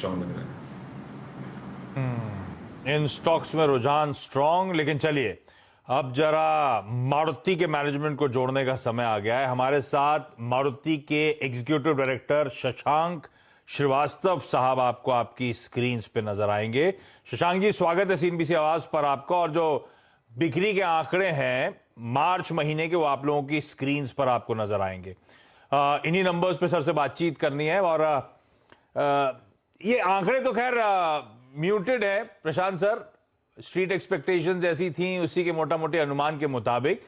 Strong लग रहा है। इन स्टॉक्स में रुझान स्ट्रांग, लेकिन चलिए अब जरा मारुति के मैनेजमेंट को जोड़ने का समय आ गया है। हमारे साथ मारुति के एग्जीक्यूटिव डायरेक्टर शशांक श्रीवास्तव साहब आपको आपकी स्क्रीन पे नजर आएंगे। शशांक जी, स्वागत है सीएनबीसी आवाज पर आपका। और जो बिक्री के आंकड़े हैं मार्च महीने के, वो आप लोगों की स्क्रीन पर आपको नजर आएंगे। इन्हीं नंबर्स पे सर से बातचीत करनी है। और ये आंकड़े तो खैर म्यूटेड है प्रशांत सर, स्ट्रीट एक्सपेक्टेशंस जैसी थी उसी के मोटा मोटे अनुमान के मुताबिक,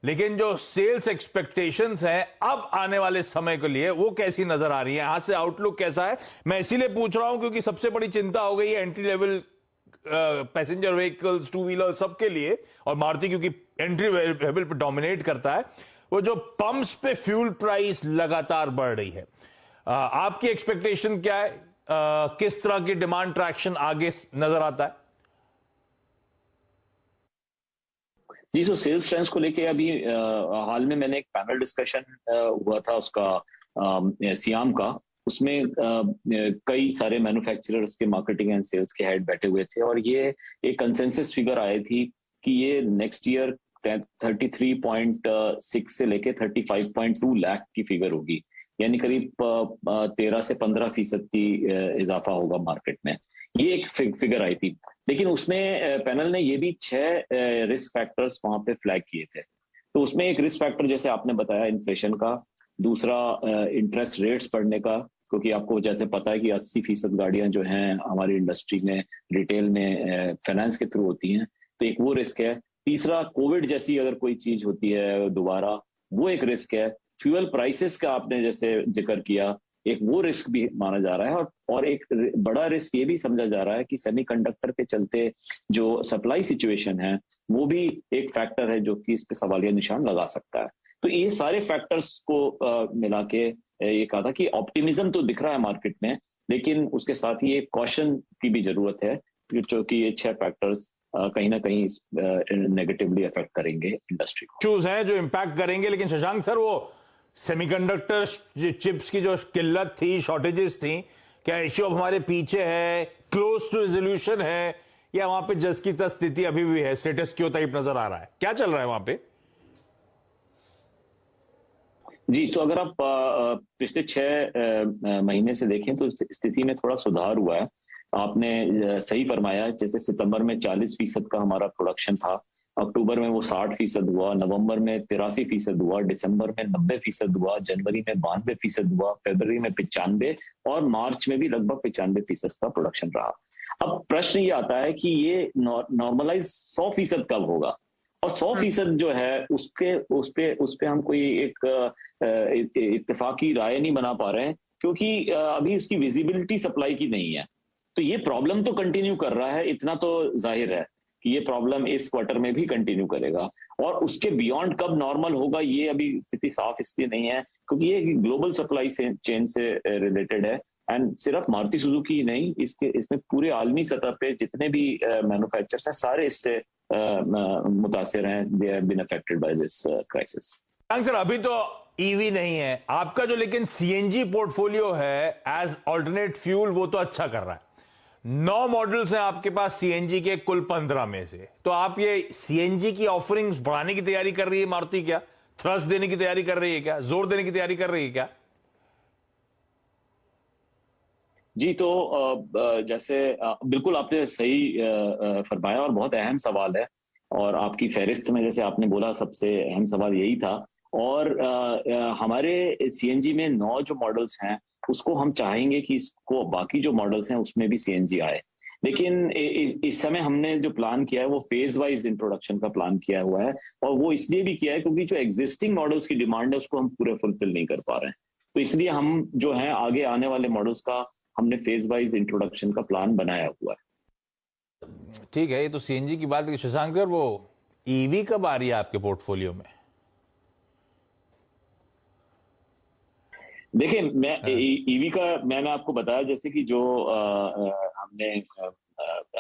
लेकिन जो सेल्स एक्सपेक्टेशंस हैं अब आने वाले समय के लिए वो कैसी नजर आ रही है, यहां से आउटलुक कैसा है? मैं इसीलिए पूछ रहा हूं क्योंकि सबसे बड़ी चिंता हो गई है entry level passenger vehicles, two wheeler सबके लिए, और मारुति क्योंकि एंट्री लेवल पे डोमिनेट करता है, वो जो पंप्स पे फ्यूल प्राइस लगातार बढ़ रही है। आपकी एक्सपेक्टेशन क्या है? किस तरह की डिमांड ट्रैक्शन आगे नजर आता है? जी, सो सेल्स ट्रेंड्स को लेके अभी हाल में मैंने एक पैनल डिस्कशन हुआ था उसका सियाम का, उसमें कई सारे मैन्युफैक्चरर्स के मार्केटिंग एंड सेल्स के हेड बैठे हुए थे और ये एक कंसेंसस फिगर आई थी कि ये नेक्स्ट ईयर 33.6 से लेके 35.2 लाख की फिगर होगी, यानी करीब 13 से 15% की इजाफा होगा मार्केट में। ये एक फिगर आई थी, लेकिन उसमें पैनल ने ये भी 6 रिस्क फैक्टर्स वहां पे फ्लैग किए थे। तो उसमें एक रिस्क फैक्टर जैसे आपने बताया इन्फ्लेशन का, दूसरा इंटरेस्ट रेट्स बढ़ने का, क्योंकि आपको जैसे पता है कि 80% गाड़ियां जो हैं हमारी इंडस्ट्री में रिटेल में फाइनेंस के थ्रू होती हैं, तो एक वो रिस्क है। तीसरा, कोविड जैसी अगर कोई चीज होती है दोबारा, वो एक रिस्क है। फ्यूल प्राइसेस का आपने जैसे जिक्र किया, एक वो रिस्क भी माना जा रहा है। और एक बड़ा रिस्क ये भी समझा जा रहा है कि सेमीकंडक्टर के चलते जो सप्लाई सिचुएशन है वो भी एक फैक्टर है जो कि इस पे सवालिया निशान लगा सकता है। तो ये सारे फैक्टर्स को मिला के ये कहा था कि ऑप्टिमिज्म तो दिख रहा है मार्केट में, लेकिन उसके साथ ही एक कॉशन की भी जरूरत है, क्योंकि ये 6 फैक्टर्स कहीं ना कहीं नेगेटिवली अफेक्ट करेंगे इंडस्ट्री को। इश्यूज हैं जो इंपैक्ट करेंगे, लेकिन शशांक सर वो सेमीकंडक्टर चिप्स की जो किल्लत थी, शॉर्टेजेस थी, क्या इश्यू अब हमारे पीछे है, क्लोज टू रिजोल्यूशन है, या वहां पे जस की तस स्थिति अभी भी है, स्टेटस क्यो टाइप नजर आ रहा है? क्या चल रहा है वहां पे? जी, तो अगर आप पिछले 6 महीने से देखें तो स्थिति में थोड़ा सुधार हुआ है। आपने सही फरमाया, जैसे सितंबर में 40% का हमारा प्रोडक्शन था, अक्टूबर में वो 60% हुआ, नवंबर में 83% हुआ, दिसंबर में 90% हुआ, जनवरी में 92% हुआ, फरवरी में 95% और मार्च में भी लगभग 95% का प्रोडक्शन रहा। अब प्रश्न ये आता है कि ये नॉर्मलाइज 100% कब होगा? और 100% जो है उस पे हम कोई एक इत्तेफाकी राय नहीं बना पा रहे हैं, क्योंकि अभी उसकी विजिबिलिटी सप्लाई की नहीं है। तो ये प्रॉब्लम तो कंटिन्यू कर रहा है, इतना तो जाहिर है कि ये प्रॉब्लम इस क्वार्टर में भी कंटिन्यू करेगा। और उसके बियॉन्ड कब नॉर्मल होगा ये अभी स्थिति साफ इसलिए नहीं है क्योंकि ये ग्लोबल सप्लाई चेन से रिलेटेड है, एंड सिर्फ मारुति सुजुकी ही नहीं, इसमें पूरे आलमी सतह पे जितने भी मैन्युफैक्चरर्स हैं सारे इससे मुतासिर हैं, they have been affected by this crisis. Sir, अभी तो ईवी नहीं है आपका, जो लेकिन सीएनजी पोर्टफोलियो है एज ऑल्टरनेट फ्यूल, वो तो अच्छा कर रहा है। 9 मॉडल्स हैं आपके पास सीएनजी के कुल 15 में से, तो आप ये सीएनजी की ऑफरिंग्स बढ़ाने की तैयारी कर रही है मारुति? क्या थ्रस्ट देने की तैयारी कर रही है? क्या जोर देने की तैयारी कर रही है क्या? जी, तो जैसे बिल्कुल आपने सही फरमाया और बहुत अहम सवाल है, और आपकी फहरिस्त में जैसे आपने बोला सबसे अहम सवाल यही था। और हमारे सीएनजी में 9 जो मॉडल्स हैं उसको हम चाहेंगे कि इसको बाकी जो मॉडल्स हैं उसमें भी सीएनजी आए, लेकिन इस समय हमने जो प्लान किया है वो फेज वाइज इंट्रोडक्शन का प्लान किया हुआ है, और वो इसलिए भी किया है क्योंकि जो एग्जिस्टिंग मॉडल्स की डिमांड है उसको हम पूरे फुलफिल नहीं कर पा रहे हैं। तो इसलिए हम जो है आगे आने वाले मॉडल्स का हमने फेज वाइज इंट्रोडक्शन का प्लान बनाया हुआ है। ठीक है, ये तो सीएनजी की बात है। शशांक सर, वो ईवी कब आ रही है आपके पोर्टफोलियो में? देखिए, मैं ईवी का मैंने आपको बताया जैसे कि जो हमने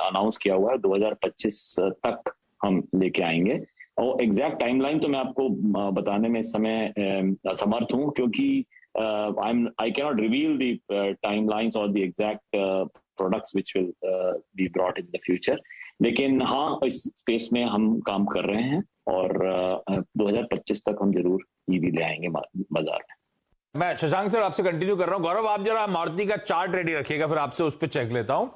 अनाउंस किया हुआ है 2025 तक हम लेके आएंगे, और एग्जैक्ट टाइमलाइन तो मैं आपको बताने में इस समय असमर्थ हूं, क्योंकि I cannot reveal the timelines or the exact products which will be brought in the future. लेकिन हाँ, इस स्पेस में हम काम कर रहे हैं और 2025 तक हम जरूर ईवी ले आएंगे बाजार में। मैं शशांक सर आपसे कंटिन्यू कर रहा हूं। गौरव, आप जरा मारुति का चार्ट रेडी रखिएगा, फिर आपसे उस पर चेक लेता हूं।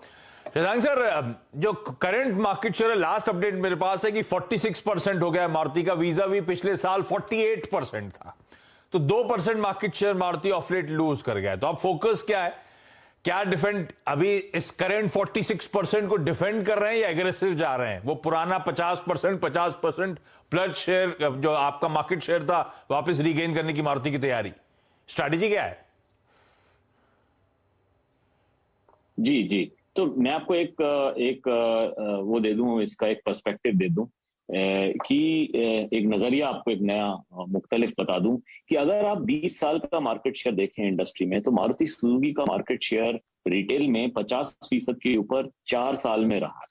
शशांक सर, जो करंट मार्केट शेयर है, लास्ट अपडेट मेरे पास है कि 46% हो गया है मारुति का, वीजा भी पिछले साल 48% था। तो 2% market share Maruti of late lose कर गया है। तो अब फोकस क्या है? क्या डिफेंड अभी इस करंट 46% को डिफेंड कर रहे हैं या एग्रेसिव जा रहे हैं? वो पुराना 50% प्लस शेयर जो आपका मार्केट शेयर था वापस रीगेन करने की मारुति की तैयारी, स्ट्रैटेजी क्या है? जी जी, तो मैं आपको एक वो दे दूं, इसका एक पर्सपेक्टिव दे दूं कि एक नजरिया आपको एक नया मुख्तलिफ बता दूं कि अगर आप 20 साल का मार्केट शेयर देखें इंडस्ट्री में, तो मारुति सुजुकी का मार्केट शेयर रिटेल में 50% के ऊपर 4 साल में रहा।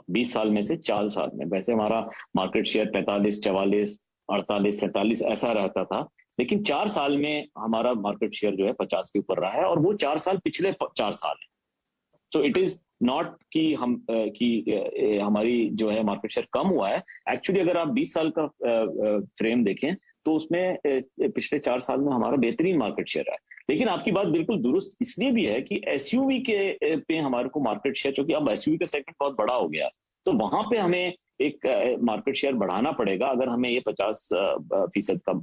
20 साल में से 4 साल में। वैसे हमारा मार्केट शेयर 45, 44, 48, 47 ऐसा रहता था, लेकिन 4 साल में हमारा मार्केट शेयर जो है 50 के ऊपर रहा है, और वो 4 साल पिछले 4 साल है। सो इट इज नॉट कि हमारी जो है मार्केट शेयर कम हुआ है। एक्चुअली अगर आप 20 साल का फ्रेम देखें तो उसमें पिछले 4 साल में हमारा बेहतरीन मार्केट शेयर है। लेकिन आपकी बात बिल्कुल दुरुस्त इसलिए भी है कि एसयूवी के पे हमारे को मार्केट शेयर, क्योंकि अब एसयूवी का सेगमेंट बहुत बड़ा हो गया, तो वहां पे हमें एक मार्केट शेयर बढ़ाना पड़ेगा अगर हमें ये 50% का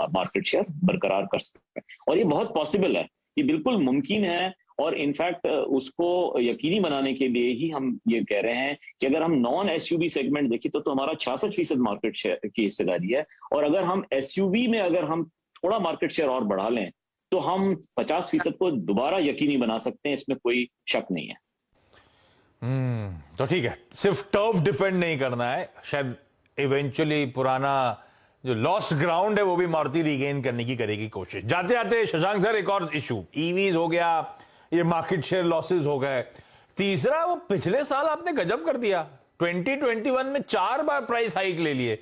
मार्केट शेयर बरकरार कर सकते हैं। और ये बहुत पॉसिबल है, ये बिल्कुल मुमकिन है। और इनफैक्ट उसको यकीनी बनाने के लिए ही हम ये कह रहे हैं कि अगर हम नॉन एसयूवी सेगमेंट देखें तो हमारा 66% मार्केट शेयर की हिस्सेदारी है, और अगर हम एसयूवी में अगर हम थोड़ा मार्केट शेयर और बढ़ा लें तो हम 50% को दोबारा यकीनी बना सकते हैं, इसमें कोई शक नहीं है। तो ठीक है, सिर्फ टर्फ डिफेंड नहीं करना है, शायद इवेंचुअली पुराना जो लॉस्ट ग्राउंड है वो भी मारुति रीगेन करने की करेगी कोशिश। जाते जाते शशांक सर, एक और इशू, ईवीज हो गया, ये मार्केट शेयर लॉसेस हो गए। तीसरा, वो पिछले साल आपने गजब कर दिया, 2021 में 4 बार प्राइस हाइक ले लिए।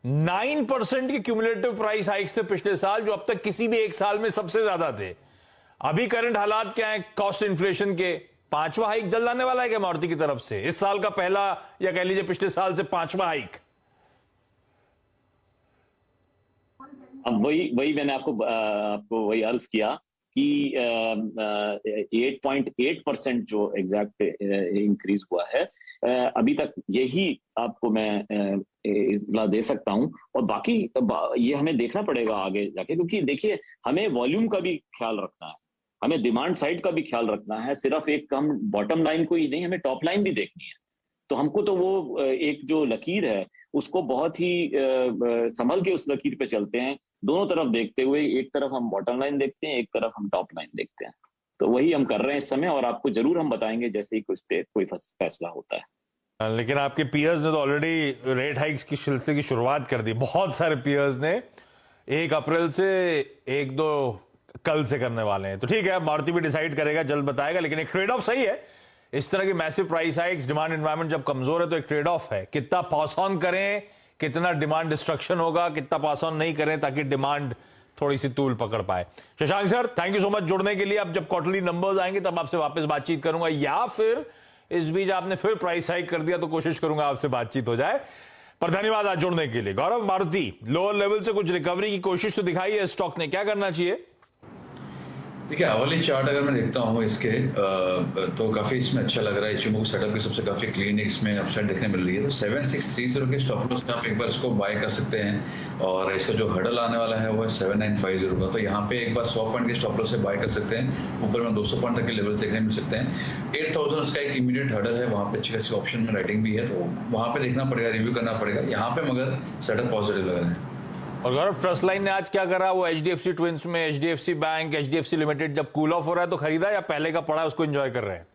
9% के क्यूमुलेटिव प्राइस हाइक्स थे पिछले साल, जो अब तक किसी भी एक साल में सबसे ज्यादा थे। अभी करंट हालात क्या है कॉस्ट इन्फ्लेशन के? 5वां हाइक जल्द आने वाला है क्या मारुति की तरफ से? इस साल का पहला, या कह लीजिए पिछले साल से 5वां हाइक? अब वही मैंने आपको वही अर्ज किया कि 8.8% जो एग्जैक्ट इंक्रीज हुआ है, अभी तक यही आपको मैं इत्तला दे सकता हूं। और बाकी ये हमें देखना पड़ेगा आगे जाके, क्योंकि देखिए हमें वॉल्यूम का भी ख्याल रखना है, हमें डिमांड साइड का भी ख्याल रखना है। सिर्फ एक हम बॉटम लाइन को ही नहीं, हमें टॉप लाइन भी देखनी है। तो हमको तो वो एक जो लकीर है उसको बहुत ही संभल के उस लकीर पे चलते हैं, दोनों तरफ देखते हुए। एक तरफ हम बॉटम लाइन देखते हैं, एक तरफ हम टॉप लाइन देखते हैं। तो वही हम कर रहे हैं इस समय, और आपको जरूर हम बताएंगे जैसे ही कोई फैसला होता है। लेकिन आपके पियर्स ने तो ऑलरेडी रेट हाइक्स की सिलसिले की शुरुआत कर दी। बहुत सारे पियर्स ने 1 अप्रैल से 1-2 कल से करने वाले हैं। तो ठीक है, मारुति भी डिसाइड करेगा, जल्द बताएगा। लेकिन एक ट्रेड ऑफ सही है, इस तरह की massive price hikes, demand environment जब कमजोर है तो एक ट्रेड ऑफ है, कितना पास ऑन करें, कितना डिमांड डिस्ट्रक्शन होगा, कितना पास ऑन नहीं करें ताकि डिमांड थोड़ी सी तूल पकड़ पाए। Shashank sir, thank you so much जुड़ने के लिए। अब जब क्वार्टरली नंबर्स आएंगे तब आपसे वापस बातचीत करूंगा, या फिर इस बीच आपने फिर प्राइस हाइक कर दिया तो कोशिश करूंगा आपसे बातचीत हो जाए। पर धन्यवाद आज जुड़ने के लिए। गौरव, मारुति लोअर लेवल से कुछ रिकवरी की कोशिश तो दिखाई है स्टॉक ने, क्या करना चाहिए? देखिए, आवली चार्ट अगर मैं देखता हूँ इसके तो काफी इसमें अच्छा लग रहा है। इचिमोकू सेटअप के सबसे काफी क्लीन इसमें अपसाइड देखने मिल रही है। तो 7630 के स्टॉप लॉस में आप एक बार इसको बाय कर सकते हैं, और इसका जो हर्डल आने वाला है वो है 7950 का। तो यहाँ पे एक बार 100 पॉइंट के स्टॉप लॉस से बाय कर सकते हैं। ऊपर में 200 पॉइंट तक के लेवल्स देखने मिल सकते हैं। 8000 उसका एक इमीडिएट हर्डल है, वहाँ पे अच्छी खासी ऑप्शन में राइटिंग भी है, तो वहाँ पे देखना पड़ेगा, रिव्यू करना पड़ेगा। यहाँ पे मगर सेटअप पॉजिटिव लग रहा है। और गौरव, ट्रस्ट लाइन ने आज क्या करा? वो एचडीएफसी ट्विंस में एचडीएफसी बैंक, एचडीएफसी लिमिटेड जब कूल ऑफ हो रहा है तो खरीदा, या पहले का पड़ा उसको एंजॉय कर रहे हैं?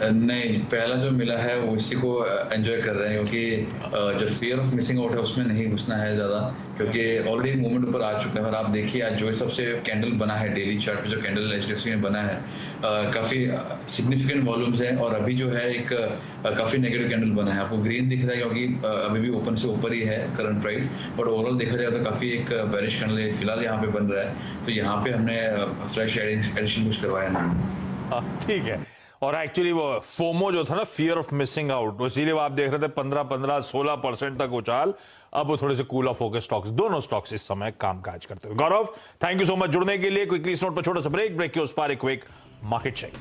नहीं, पहला जो मिला है वो इसी को एंजॉय कर रहे हैं, क्योंकि जो फियर ऑफ मिसिंग आउट है उसमें नहीं घुसना है ज्यादा, क्योंकि ऑलरेडी मूवमेंट ऊपर आ चुका है। और आप देखिए आज जो सबसे कैंडल बना है डेली चार्ट पे, जो कैंडल एचडीएफसी में बना है, काफी सिग्निफिकेंट वॉल्यूम्स है, और अभी जो है एक काफी नेगेटिव कैंडल बना है। आपको ग्रीन दिख रहा है क्योंकि अभी भी ओपन से ऊपर ही है करंट प्राइस, बट ओवरऑल देखा जाए तो काफी एक बेरिश कैंडल फिलहाल यहाँ पे बन रहा है। तो यहाँ पे हमने फ्रेश एडिशन कुछ करवाया नहीं। ठीक है, और एक्चुअली वो फोमो जो था ना, फियर ऑफ मिसिंग आउट, इसीलिए आप देख रहे थे 15-16% तक उछाल। अब वो थोड़े से कूल ऑफ होकर स्टॉक्स, दोनों स्टॉक्स इस समय कामकाज करते हुए। गौरव, थैंक यू सो मच जुड़ने के लिए। क्विकली इस नोट पर छोटा सा ब्रेक के उस पार एक क्विक मार्केट चेक।